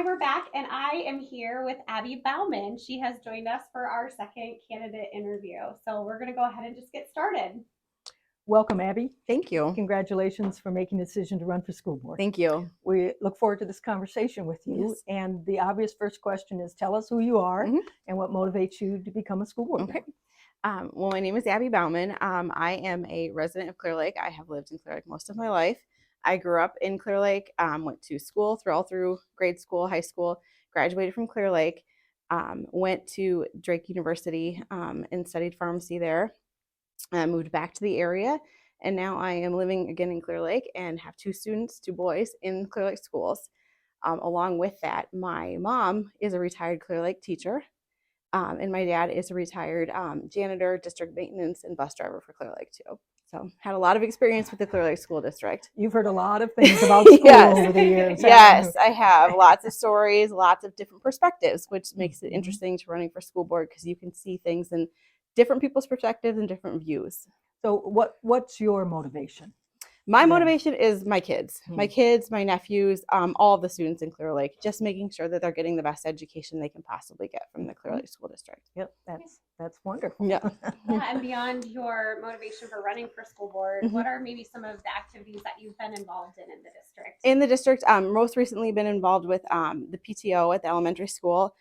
Hi, we're back, and I am here with Abby Bauman. She has joined us for our second candidate interview. So we're going to go ahead and just get started. Welcome, Abby. Thank you. Congratulations for making the decision to run for school board. Thank you. We look forward to this conversation with you. Yes. And the obvious first question is tell us who you are Mhm. and what motivates you to become a school board Okay. member. Well, my name is Abby Bauman. I am a resident of Clear Lake. I have lived in Clear Lake most of my life. I grew up in Clear Lake, went to school all through grade school, high school, graduated from Clear Lake, went to Drake University and studied pharmacy there. Moved back to the area, and now I am living again in Clear Lake and have two boys in Clear Lake schools. Along with that, my mom is a retired Clear Lake teacher. And my dad is a retired janitor, district maintenance, and bus driver for Clear Lake too. So had a lot of experience with the Clear Lake School District. You've heard a lot of things about school Yes. over the years. Yes, I have. Lots of stories, lots of different perspectives, which makes it Mhm. interesting to running for school board because you can see things in different people's perspectives and different views. So what's your motivation? My Yeah. motivation is my kids, my nephews, all of the students in Clear Lake, just making sure that they're getting the best education they can possibly get from the Clear Lake School District. Yep, that's wonderful. Yeah. Yeah, and beyond your motivation for running for school board, what are maybe some of the activities that you've been involved in the district? In the district, most recently been involved with the PTO at the elementary school.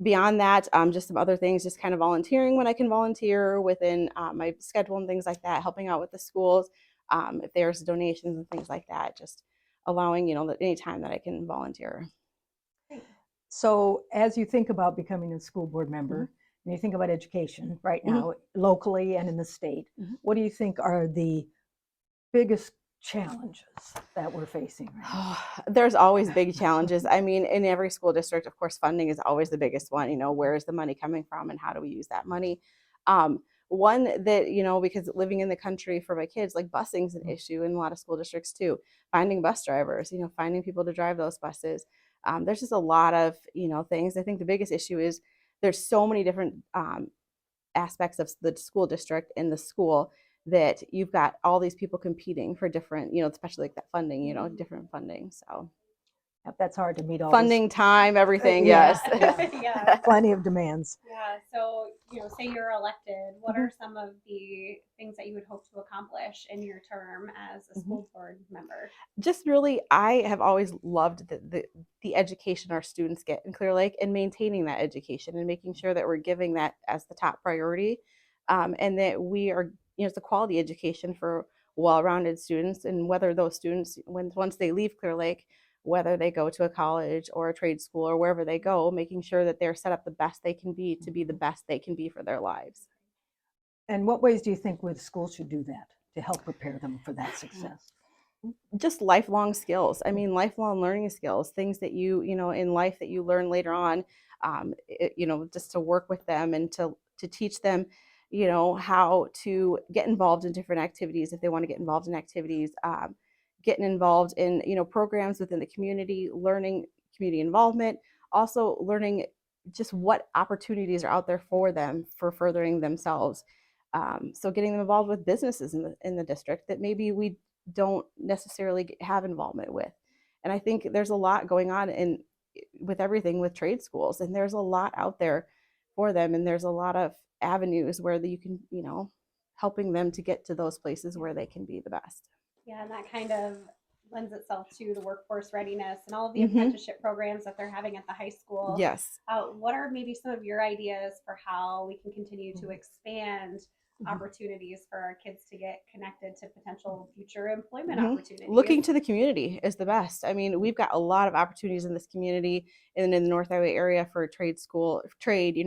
Beyond that, just some other things, just kind of volunteering when I can volunteer within my schedule and things like that, helping out with the schools. If there's donations and things like that, just allowing, any time that I can volunteer. So as you think about becoming a school board member, and you think about education right now, locally and in the state, what do you think are the biggest challenges that we're facing right now? There's always big challenges. I mean, in every school district, of course, funding is always the biggest one. Where is the money coming from and how do we use that money? One that, because living in the country for my kids, like busing is an issue in a lot of school districts too. Finding bus drivers, finding people to drive those buses. There's just a lot of, things. I think the biggest issue is there's so many different aspects of the school district and the school that you've got all these people competing for different, especially like that funding, different funding. So Yep, that's hard to meet all funding, time, everything. Yeah. Yes. Yeah. Plenty of demands. Yeah. So, say you're elected, what are some of the things that you would hope to accomplish in your term as a school board member? Just really, I have always loved the education our students get in Clear Lake and maintaining that education and making sure that we're giving that as the top priority, and that we are, it's a quality education for well-rounded students, and whether those students, once they leave Clear Lake, whether they go to a college or a trade school or wherever they go, making sure that they're set up the best they can be to be the best they can be for their lives. And what ways do you think the school should do that to help prepare them for that success? Just lifelong skills. I mean, lifelong learning skills, things that in life that you learn later on, just to work with them and to teach them, how to get involved in different activities if they want to get involved in activities, getting involved in, programs within the community, learning community involvement, also learning just what opportunities are out there for them for furthering themselves. So getting them involved with businesses in the district that maybe we don't necessarily have involvement with. And I think there's a lot going on with everything with trade schools, and there's a lot out there for them, and there's a lot of avenues where you can, helping them to get to those places where they can be the best. Yeah, and that kind of lends itself to the workforce readiness and all of the apprenticeship programs that they're having at the high school. Yes. What are maybe some of your ideas for how we can continue to expand opportunities for our kids to get connected to potential future employment opportunities? Looking to the community is the best. I mean, we've got a lot of opportunities in this community and in the North Iowa area for trade,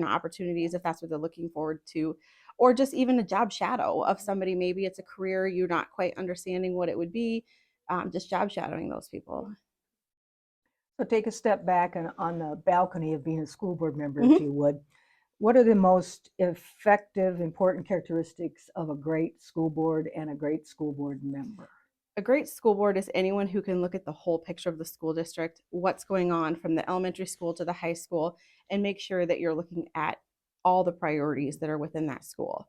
opportunities if that's what they're looking forward to, or just even a job shadow of somebody. Maybe it's a career you're not quite understanding what it would be, just job shadowing those people. So take a step back and on the balcony of being a school board member, if you would. What are the most effective, important characteristics of a great school board and a great school board member? A great school board is anyone who can look at the whole picture of the school district, what's going on from the elementary school to the high school, and make sure that you're looking at all the priorities that are within that school.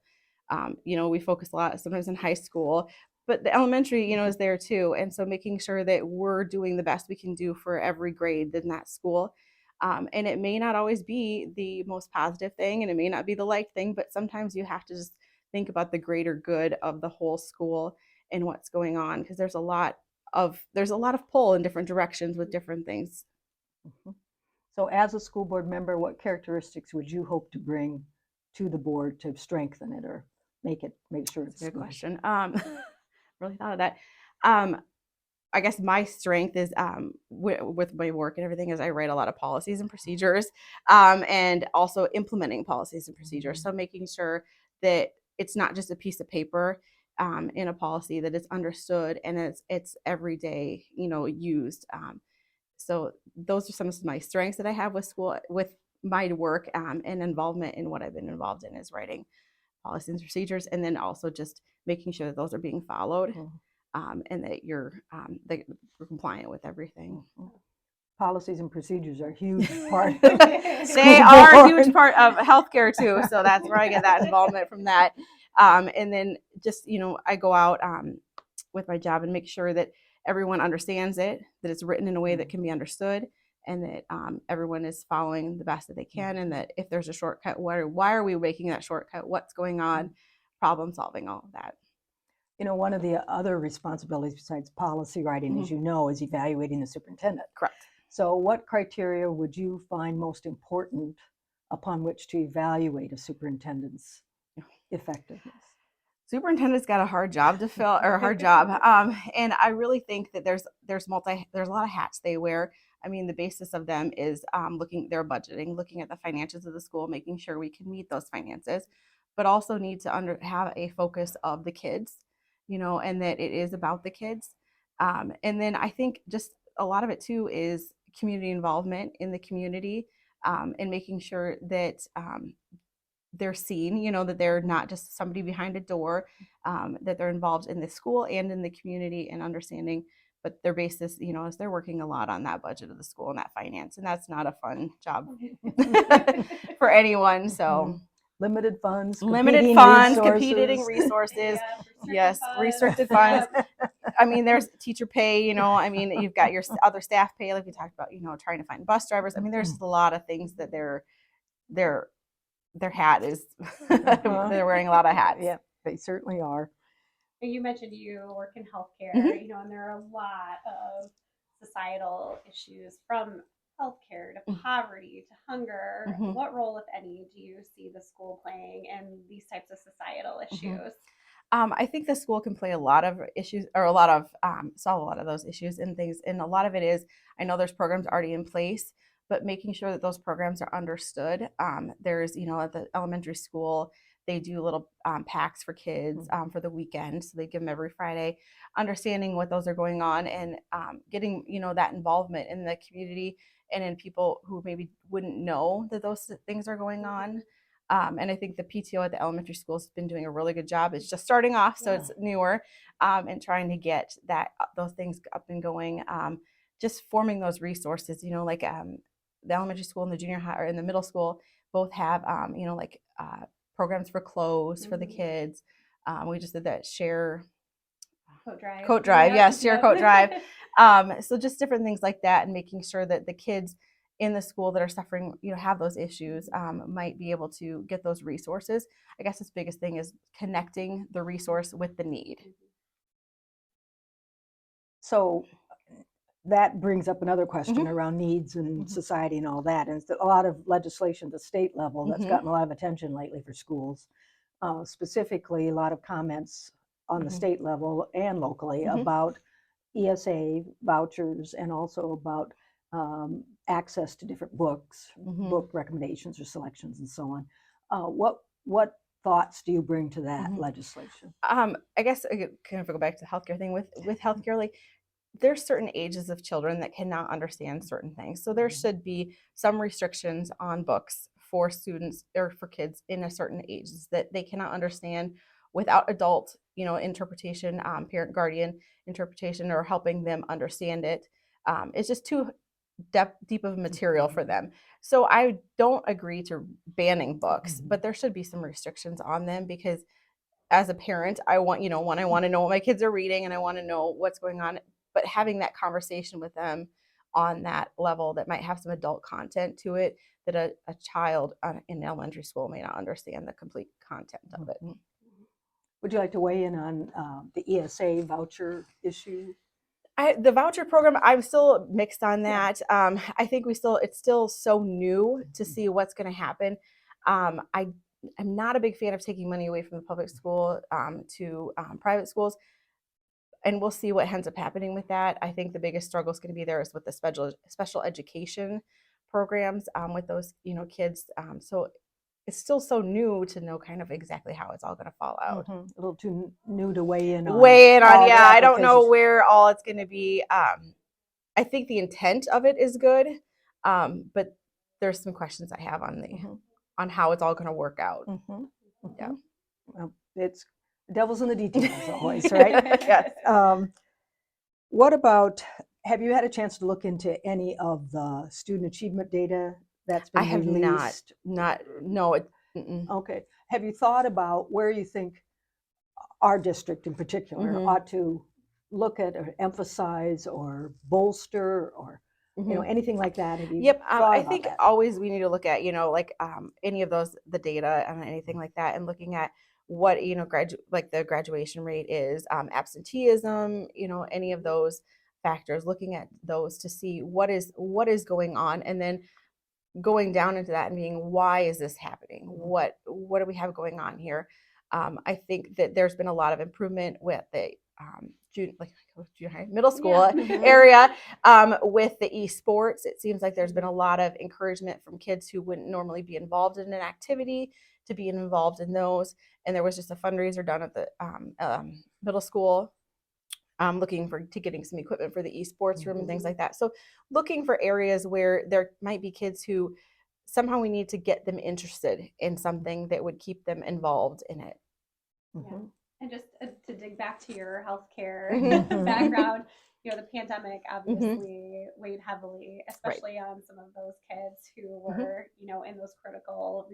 We focus a lot sometimes in high school. but the elementary, is there too. And so making sure that we're doing the best we can do for every grade in that school. And it may not always be the most positive thing, and it may not be the liked thing, but sometimes you have to just think about the greater good of the whole school and what's going on, because there's a lot of pull in different directions with different things. Mhm. So as a school board member, what characteristics would you hope to bring to the board to strengthen it or make sure it's That's a good smooth? question. Really thought of that. I guess my strength is with my work and everything is I write a lot of policies and procedures, and also implementing policies and procedures. So making sure that it's not just a piece of paper in a policy, that it's understood and it's every day, used. So those are some of my strengths that I have with school, with my work, and involvement in what I've been involved in is writing policies and procedures, and then also just making sure that those are being followed, and that you're compliant with everything. Policies and procedures are a huge part. They are a huge part of healthcare too, so that's where I get that involvement from that. And then just I go out with my job and make sure that everyone understands it, that it's written in a way that can be understood, and that everyone is following the best that they can, and that if there's a shortcut, why are we making that shortcut? What's going on? Problem solving, all of that. One of the other responsibilities besides policy writing, as you know, is evaluating the superintendent. Correct. So what criteria would you find most important upon which to evaluate a superintendent's effectiveness? Superintendent's got a hard job to fill, or a hard job. And I really think that there's a lot of hats they wear. I mean, the basis of them is their budgeting, looking at the finances of the school, making sure we can meet those finances, but also need to have a focus of the kids, and that it is about the kids. And then I think just a lot of it too is community involvement in the community, and making sure that they're seen, that they're not just somebody behind a door, that they're involved in the school and in the community and understanding. But their basis, is they're working a lot on that budget of the school and that finance, and that's not a fun job for anyone. So limited funds, competing resources, yes, funds. restricted funds. I mean, there's teacher pay, I mean, you've got your other staff pay, like we talked about, trying to find bus drivers. I mean, there's just a lot of things that their hat is they're wearing a lot of hats. Yeah, they certainly are. You mentioned you work in healthcare, and there are a lot of societal issues, from healthcare to poverty to hunger. What role, if any, do you see the school playing in these types of societal issues? I think the school can play a lot of issues, or a lot of solve a lot of those issues and things. And a lot of it is, I know there's programs already in place, but making sure that those programs are understood. There's, at the elementary school, they do little packs for kids for the weekend. So they give them every Friday, understanding what those are going on, and getting, that involvement in the community and in people who maybe wouldn't know that those things are going on. And I think the PTO at the elementary school has been doing a really good job. It's just starting off, so it's newer, and trying to get those things up and going. Just forming those resources, like the elementary school and the junior high, or in the middle school, both have, programs for clothes for the kids. We just did that share coat drive, yes, share coat drive. So just different things like that, and making sure that the kids in the school that are suffering, have those issues, might be able to get those resources. I guess the biggest thing is connecting the resource with the need. So that brings up another question around needs and society and all that. And a lot of legislation at the state level that's gotten a lot of attention lately for schools. Specifically, a lot of comments on the state level and locally about ESA vouchers, and also about access to different books, book recommendations or selections, and so on. What thoughts do you bring to that legislation? I guess I kind of go back to the healthcare thing with healthcare. Like, there's certain ages of children that cannot understand certain things, so there should be some restrictions on books for students or for kids in a certain ages that they cannot understand without adult, interpretation, parent guardian interpretation, or helping them understand it. It's just too deep of material for them. So I don't agree to banning books, but there should be some restrictions on them, because as a parent, I want, I want to know what my kids are reading and I want to know what's going on. But having that conversation with them on that level that might have some adult content to it, that a child in elementary school may not understand the complete content of it. Would you like to weigh in on the ESA voucher issue? The voucher program, I'm still mixed on that. I think it's still so new to see what's going to happen. I'm not a big fan of taking money away from the public school to private schools, and we'll see what ends up happening with that. I think the biggest struggle is going to be there is with the special education programs with those kids. So it's still so new to know kind of exactly how it's all going to fall out. A little too new to weigh in on. Yeah, I don't know where all it's going to be. I think the intent of it is good, but there's some questions I have on how it's all going to work out. Yeah, well, it's the devil's in the details always, right? Yes. What about, have you had a chance to look into any of the student achievement data that's been released? No. Okay. Have you thought about where you think our district in particular ought to look at or emphasize or bolster or anything like that? Have you Yep. I about think that? always we need to look at like any of those, the data and anything like that, and looking at what like the graduation rate is, absenteeism, any of those factors, looking at those to see what is going on, and then going down into that and being, why is this happening? What do we have going on here? I think that there's been a lot of improvement with the junior high, middle school area with the esports. It seems like there's been a lot of encouragement from kids who wouldn't normally be involved in an activity to be involved in those. And there was just a fundraiser done at the middle school looking to getting some equipment for the esports room and things like that. So looking for areas where there might be kids who somehow we need to get them interested in something that would keep them involved in it. Yeah. And just to dig back to your healthcare background, the pandemic obviously weighed heavily, especially on some of those kids who were, in those critical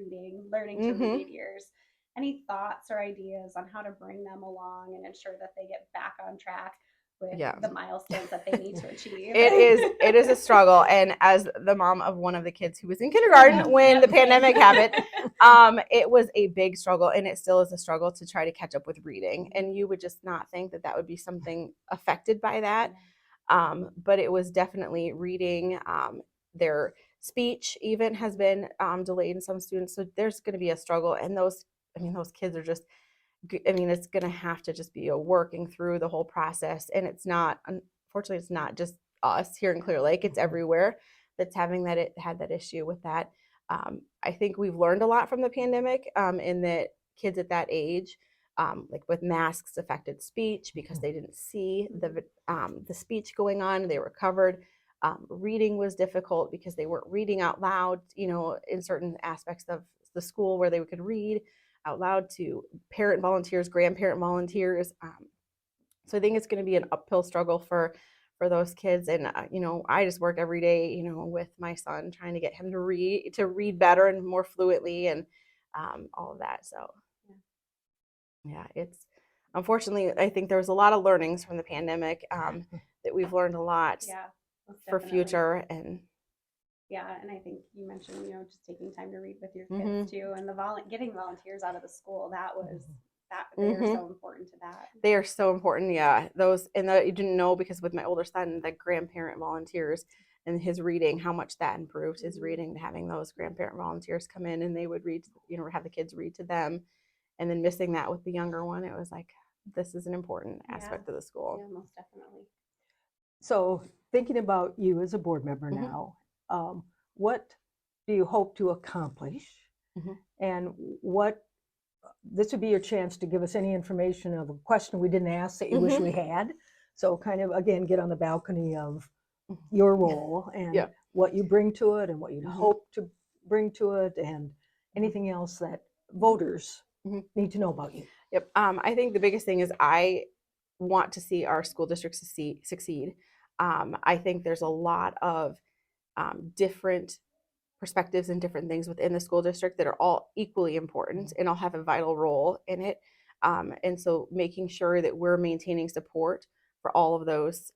learning to read years. Any thoughts or ideas on how to bring them along and ensure that they get back on track with the milestones that they need to achieve? It is a struggle. And as the mom of one of the kids who was in kindergarten when the pandemic happened, it was a big struggle, and it still is a struggle to try to catch up with reading. And you would just not think that would be something affected by that. But it was definitely reading. Their speech even has been delayed in some students. So there's going to be a struggle. And those kids are just, it's going to have to just be a working through the whole process. And unfortunately, it's not just us here in Clear Lake. It's everywhere that's had that issue with that. I think we've learned a lot from the pandemic in that kids at that age, like with masks, affected speech because they didn't see the speech going on. They were covered. Reading was difficult because they weren't reading out loud, in certain aspects of the school where they could read out loud to parent volunteers, grandparent volunteers. So I think it's going to be an uphill struggle for those kids. And, I just work every day, with my son, trying to get him to read better and more fluently and all of that. So yeah, it's unfortunately, I think there was a lot of learnings from the pandemic that we've learned a lot for future. And yeah, and I think you mentioned, just taking time to read with your kids too, and getting volunteers out of the school. They are so important to that. They are so important, yeah. Those, and you didn't know, because with my older son, the grandparent volunteers and his reading, how much that improved his reading, having those grandparent volunteers come in and they would read, have the kids read to them, and then missing that with the younger one. It was like, this is an important aspect of the school. Yeah, most definitely. So thinking about you as a board member now, what do you hope to accomplish? And this would be your chance to give us any information of a question we didn't ask that you wish we had. So kind of, again, get on the balcony of your role and what you bring to it and what you hope to bring to it, and anything else that voters need to know about you. Yep. I think the biggest thing is I want to see our school district succeed. I think there's a lot of different perspectives and different things within the school district that are all equally important and all have a vital role in it. And so making sure that we're maintaining support for all of those,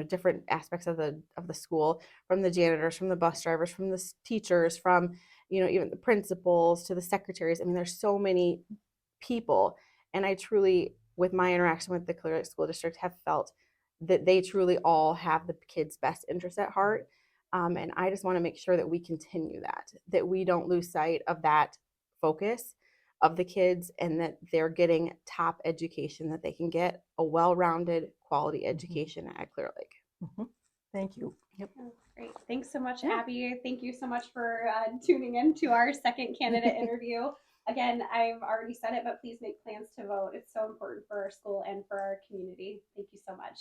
different aspects of the school, from the janitors, from the bus drivers, from the teachers, from, even the principals to the secretaries. I mean, there's so many people. And I truly, with my interaction with the Clear Lake School District, have felt that they truly all have the kids' best interests at heart. And I just want to make sure that we continue that we don't lose sight of that focus of the kids, and that they're getting top education that they can get, a well-rounded quality education at Clear Lake. Thank you. Yep. Oh, great. Thanks so much, Yeah. Abby. Thank you so much for tuning in to our second candidate interview. Again, I've already said it, but please make plans to vote. It's so important for our school and for our community. Thank you so much.